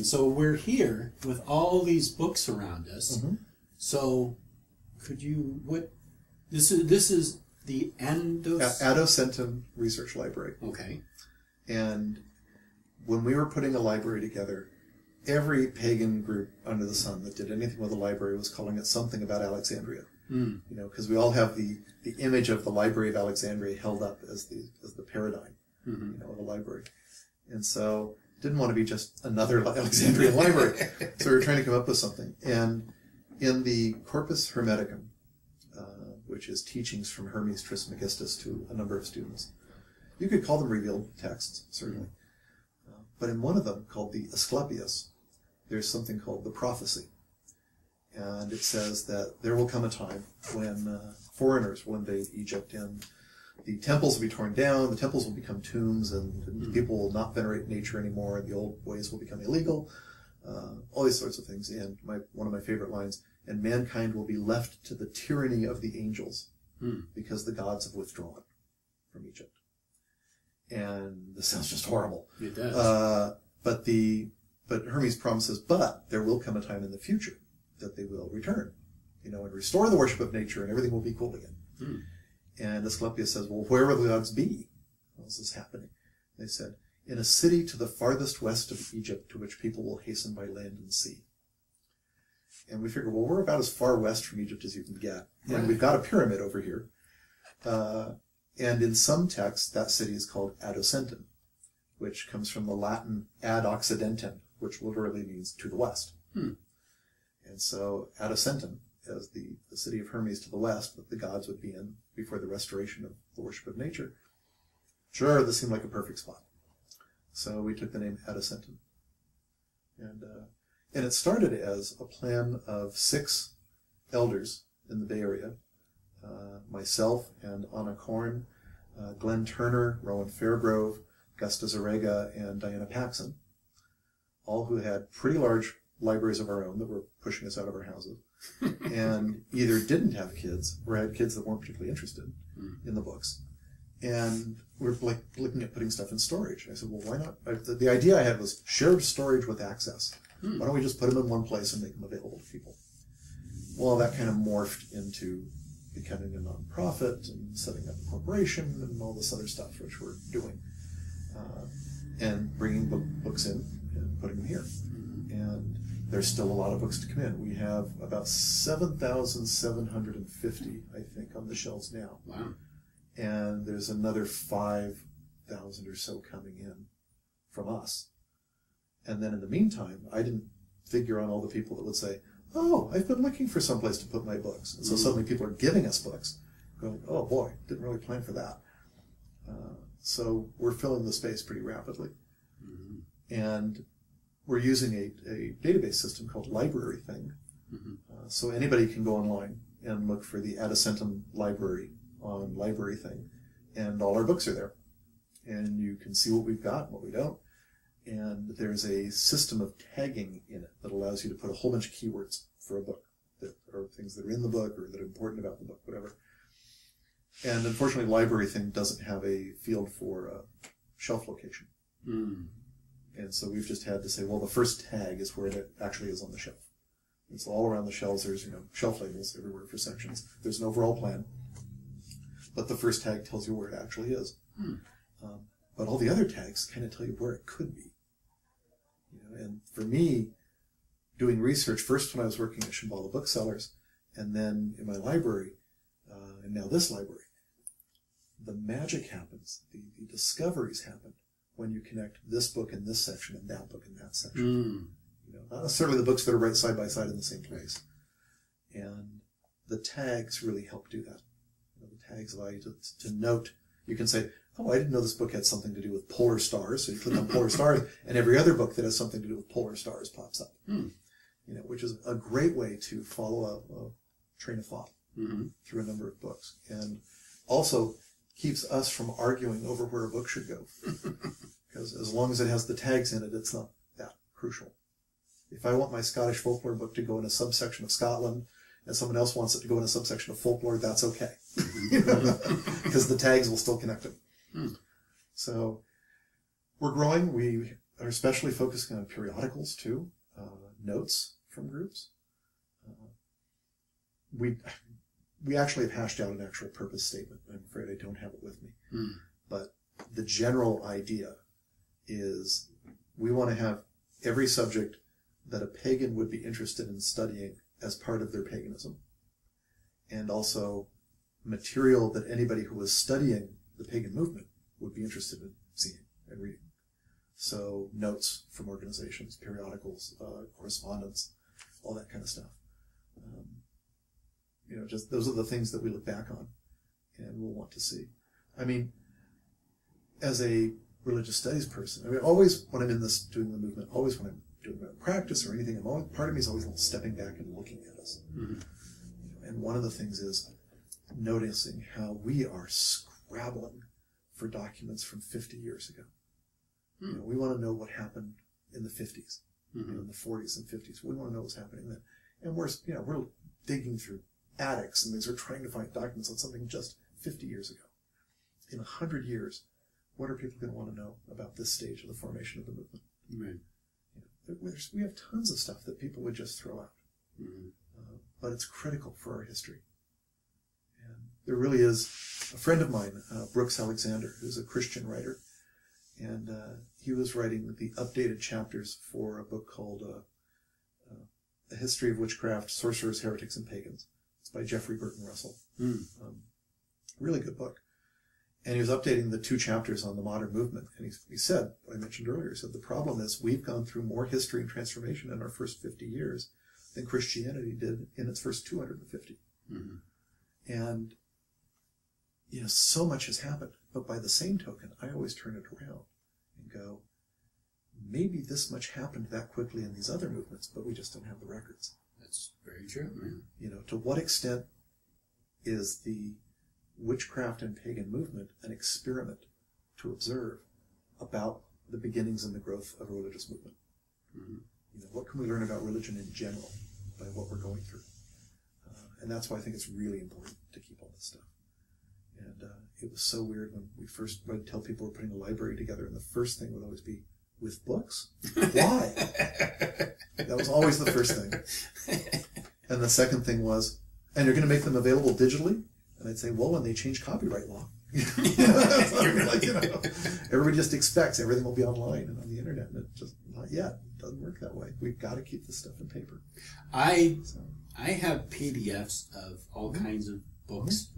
So we're here with all these books around us. Mm-hmm. So could you, this is the Adocentyn Research Library. Okay. And when we were putting a library together, every pagan group under the sun that did anything with a library was calling it something about Alexandria. Mm. You know, because we all have the image of the Library of Alexandria held up as the paradigm, mm-hmm. you know, of a library. And so didn't want to be just another Alexandrian library. So we were trying to come up with something. And in the Corpus Hermeticum, which is teachings from Hermes Trismegistus to a number of students, you could call them revealed texts, certainly. But in one of them, called the Asclepius, there's something called the prophecy. And it says that there will come a time when foreigners will invade Egypt and the temples will be torn down, the temples will become tombs, and people will not venerate nature anymore, and the old ways will become illegal, all these sorts of things. And one of my favorite lines, and mankind will be left to the tyranny of the angels because the gods have withdrawn from Egypt. And this sounds just horrible. It does. But Hermes promises, but there will come a time in the future that they will return, you know, and restore the worship of nature, and everything will be cool again. Mm. And Asclepius says, well, where will the gods be? How is this happening? They said, in a city to the farthest west of Egypt, to which people will hasten by land and sea. And we figure, well, we're about as far west from Egypt as you can get. And we've got a pyramid over here. And in some texts, that city is called Adocentyn, which comes from the Latin ad occidentem, which literally means to the west. Hmm. And so Adocentyn is the city of Hermes to the west that the gods would be in before the restoration of the worship of nature. Sure, this seemed like a perfect spot. So we took the name Adocentyn. And it started as a plan of 6 elders in the Bay Area, myself and Anna Korn, Glenn Turner, Rowan Fairgrove, Gusta Zarega, and Diana Paxson, all who had pretty large libraries of our own that were pushing us out of our houses, and either didn't have kids or had kids that weren't particularly interested in the books. And we're like looking at putting stuff in storage. I said, well, why not? The idea I had was shared storage with access. Why don't we just put them in one place and make them available to people? Well, that kind of morphed into becoming a nonprofit and setting up a corporation and all this other stuff, which we're doing, and bringing books in and putting them here. And there's still a lot of books to come in. We have about 7,750, I think, on the shelves now. Wow. And there's another 5,000 or so coming in from us. And then in the meantime, I didn't figure on all the people that would say, oh, I've been looking for someplace to put my books. And so suddenly people are giving us books, going, oh boy, didn't really plan for that. So we're filling the space pretty rapidly. And we're using a database system called Library Thing. So anybody can go online and look for the Adocentyn Library on Library Thing, and all our books are there. And you can see what we've got and what we don't. And there's a system of tagging in it that allows you to put a whole bunch of keywords for a book, that are things that are in the book or that are important about the book, whatever. And unfortunately, Library Thing doesn't have a field for shelf location. And so we've just had to say, well, the first tag is where it actually is on the shelf. And so all around the shelves, there's, you know, shelf labels everywhere for sections. There's an overall plan, but the first tag tells you where it actually is. But all the other tags kind of tell you where it could be. You know, and for me, doing research, first when I was working at Shambhala Booksellers, and then in my library, and now this library, the magic happens, the discoveries happen when you connect this book in this section and that book in that section. You know, not necessarily the books that are right side by side in the same place. And the tags really help do that. You know, the tags allow you to note. You can say, oh, I didn't know this book had something to do with polar stars. So you click on polar stars, and every other book that has something to do with polar stars pops up. You know, which is a great way to follow a train of thought through a number of books, and also keeps us from arguing over where a book should go. Because as long as it has the tags in it, it's not that crucial. If I want my Scottish folklore book to go in a subsection of Scotland, and someone else wants it to go in a subsection of folklore, that's okay. Because the tags will still connect them. So we're growing. We are especially focusing on periodicals too, notes from groups. We actually have hashed out an actual purpose statement. I'm afraid I don't have it with me. But the general idea is we want to have every subject that a pagan would be interested in studying as part of their paganism, and also material that anybody who was studying the pagan movement would be interested in seeing and reading. So notes from organizations, periodicals, correspondence, all that kind of stuff. Just those are the things that we look back on and we'll want to see. I mean, as a religious studies person, I mean, always when I'm in this, doing the movement, always when I'm doing my practice or anything, part of me is always stepping back and looking at us. And one of the things is noticing how we are scrabbling for documents from 50 years ago. We want to know what happened in the 50s, in the 40s and 50s. We want to know what's happening then. And we're digging through attics and things. We're trying to find documents on something just 50 years ago. In 100 years, what are people going to want to know about this stage of the formation of the movement? We have tons of stuff that people would just throw out. But it's critical for our history. And there really is a friend of mine, Brooks Alexander, who's a Christian writer, and he was writing the updated chapters for a book called A History of Witchcraft, Sorcerers, Heretics, and Pagans. It's by Jeffrey Burton Russell. Really good book. And he was updating the 2 chapters on the modern movement. And he said, what I mentioned earlier, he said, the problem is we've gone through more history and transformation in our first 50 years than Christianity did in its first 250. And, so much has happened. But by the same token, I always turn it around and go, maybe this much happened that quickly in these other movements, but we just don't have the records. That's very true, man. To what extent is the witchcraft and pagan movement an experiment to observe about the beginnings and the growth of a religious movement? What can we learn about religion in general by what we're going through? And that's why I think it's really important to keep all this stuff. And it was so weird when we first would tell people we're putting a library together, and the first thing would always be, with books? Why? That was always the first thing. And the second thing was, and you're going to make them available digitally? And I'd say, well, when they change copyright law. Everybody just expects everything will be online and on the internet, and it just, not yet. It doesn't work that way. We've got to keep this stuff in paper. I have PDFs of all kinds of books.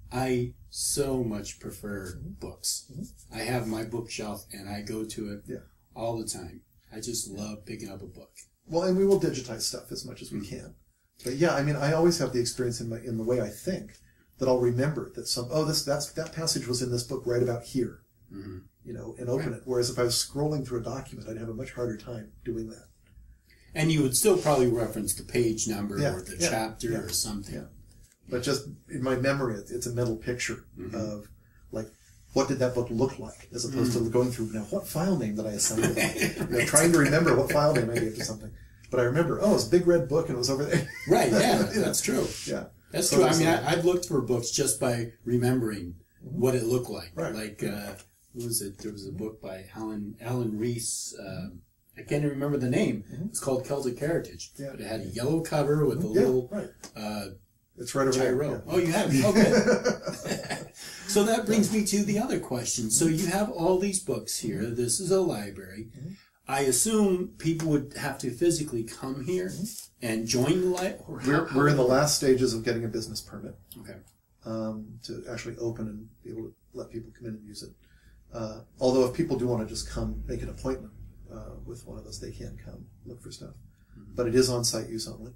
I so much prefer books. I have my bookshelf, and I go to it all the time. I just love picking up a book. Well, and we will digitize stuff as much as we can. But yeah, I mean, I always have the experience in the way I think that I'll remember that that passage was in this book right about here, and open it. Whereas if I was scrolling through a document, I'd have a much harder time doing that. And you would still probably reference the page number or the chapter or something. Yeah. But just in my memory, it's a mental picture of, like, what did that book look like, as opposed to going through, now, what file name did I assign to that? Trying to remember what file name I gave to something. But I remember, it's a big red book, and it was over there. Right, yeah, that's true. Yeah. That's true. I mean, I've looked for books just by remembering what it looked like. Right. Like, what was it? There was a book by Alan Reese. I can't even remember the name. It's called Celtic Heritage. Yeah. But it had a yellow cover with a little... It's right over there. Yeah. Oh, you have it? Oh, good. So that brings me to the other question. So you have all these books here. This is a library. I assume people would have to physically come here and join the library? We're in the last stages of getting a business permit. Okay. To actually open and be able to let people come in and use it. Although if people do want to just come, make an appointment with one of us, they can come look for stuff. But it is on-site use only.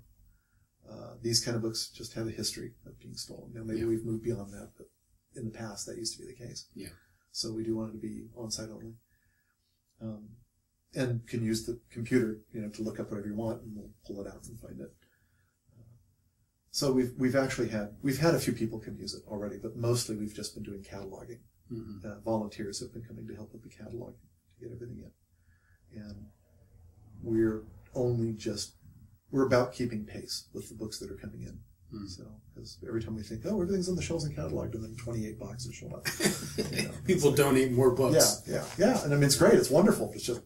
These kind of books just have a history of being stolen. Now, maybe we've moved beyond that, but in the past, that used to be the case. Yeah. So we do want it to be on-site only. And can use the computer, to look up whatever you want, and we'll pull it out and find it. So we've had a few people come use it already, but mostly we've just been doing cataloging. Volunteers have been coming to help with the catalog to get everything in. And we're about keeping pace with the books that are coming in. So, because every time we think, everything's on the shelves and cataloged, and then 28 boxes show up. People donate more books. Yeah. And I mean, it's great. It's wonderful. It's just,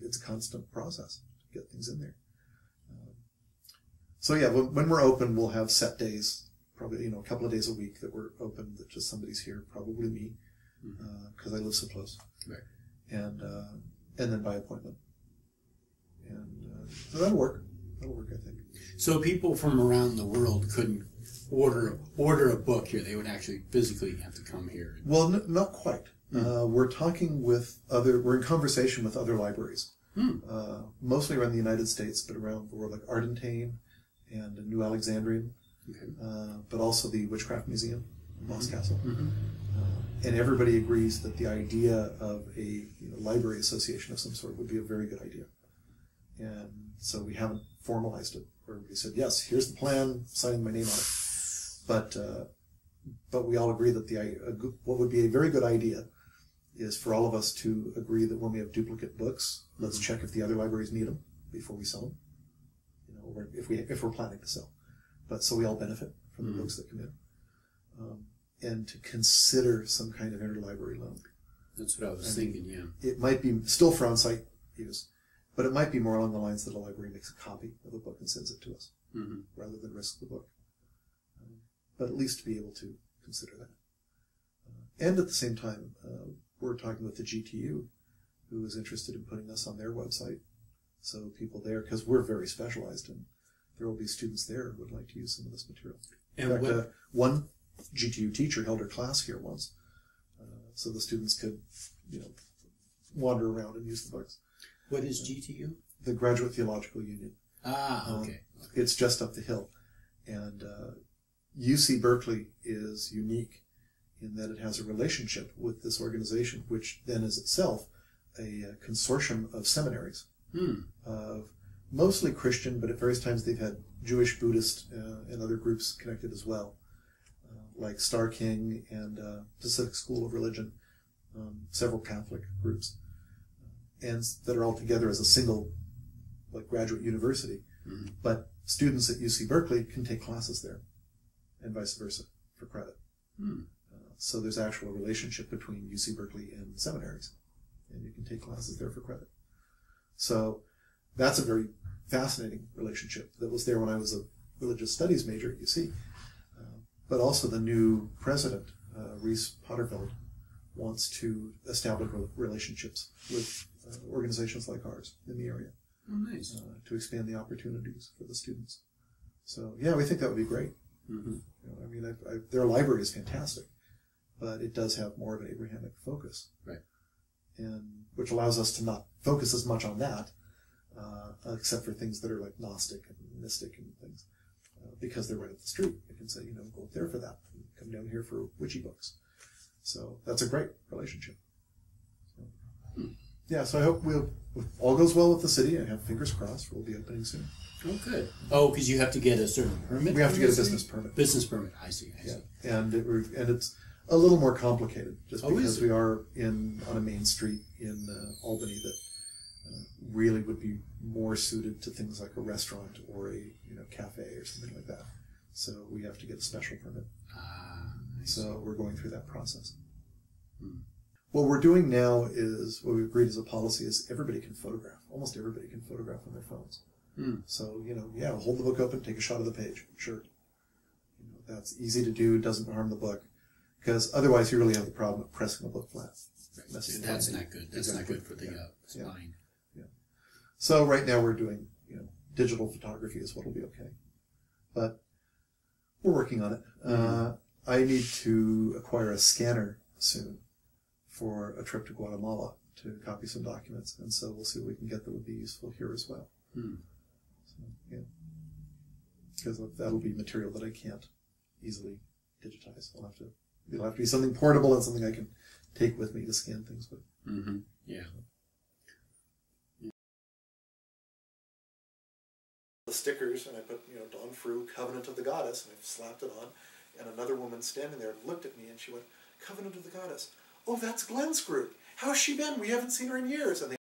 it's a constant process to get things in there. So yeah, when we're open, we'll have set days, probably, a couple of days a week that we're open, that just somebody's here, probably me, because I live so close. Right. And then by appointment. And so that'll work. That'll work, I think. So people from around the world couldn't order a book here. They would actually physically have to come here. Well, not quite. We're talking with we're in conversation with other libraries, mostly around the United States, but around the world, like Adocentyn and New Alexandrian, but also the Witchcraft Museum in Moss Castle. And everybody agrees that the idea of a library association of some sort would be a very good idea. And so we haven't formalized it, or we said, yes, here's the plan, signing my name on it. But we all agree that what would be a very good idea is for all of us to agree that when we have duplicate books, let's check if the other libraries need them before we sell them. Or if we're planning to sell. But so we all benefit from the books that come in. And to consider some kind of interlibrary loan. That's what I was thinking, yeah. It might be still for on-site use, but it might be more along the lines that a library makes a copy of the book and sends it to us, rather than risk the book. But at least to be able to consider that. And at the same time, we're talking with the GTU, who is interested in putting us on their website. So people there, because we're very specialized, and there will be students there who would like to use some of this material. And in fact, one GTU teacher held her class here once, so the students could, wander around and use the books. What is GTU? The Graduate Theological Union. Okay. It's just up the hill. And UC Berkeley is unique in that it has a relationship with this organization, which then is itself a consortium of seminaries, of mostly Christian, but at various times they've had Jewish, Buddhist, and other groups connected as well, like Star King and Pacific School of Religion, several Catholic groups, and that are all together as a single graduate university. But students at UC Berkeley can take classes there, and vice versa, for credit. So there's actual relationship between UC Berkeley and seminaries, and you can take classes there for credit. So that's a very fascinating relationship that was there when I was a religious studies major at UC. But also the new president, Reese Potterveld, wants to establish relationships with organizations like ours in the area. Oh, nice. To expand the opportunities for the students. So yeah, we think that would be great. Their library is fantastic, but it does have more of an Abrahamic focus, right? And which allows us to not focus as much on that, except for things that are like Gnostic and mystic and things, because they're right up the street. You can say, go up there for that, and come down here for witchy books. So that's a great relationship. So, yeah, so I hope all goes well with the city. I have fingers crossed. We'll be opening soon. Oh, good. Oh, because you have to get a certain permit? We have to get a business permit. Business permit, I see. And it's a little more complicated, just because we are on a main street in Albany that really would be more suited to things like a restaurant or a cafe or something like that. So we have to get a special permit. So we're going through that process. What we're doing now is, what we've agreed as a policy is everybody can photograph. Almost everybody can photograph on their phones. So, hold the book open, take a shot of the page. Sure. That's easy to do, doesn't harm the book. Because otherwise you really have the problem of pressing the book flat. Right. That's not good. That's not good for the spine. Yeah. So right now we're doing, digital photography is what'll be okay. But we're working on it. I need to acquire a scanner soon for a trip to Guatemala to copy some documents, and so we'll see what we can get that would be useful here as well. So, yeah, because that'll be material that I can't easily digitize. It'll have to be something portable and something I can take with me to scan things with. Yeah. The stickers, and I put, Don Frew, Covenant of the Goddess, and I slapped it on, and another woman standing there looked at me and she went, Covenant of the Goddess. Oh, that's Glenn's group. How's she been? We haven't seen her in years. And they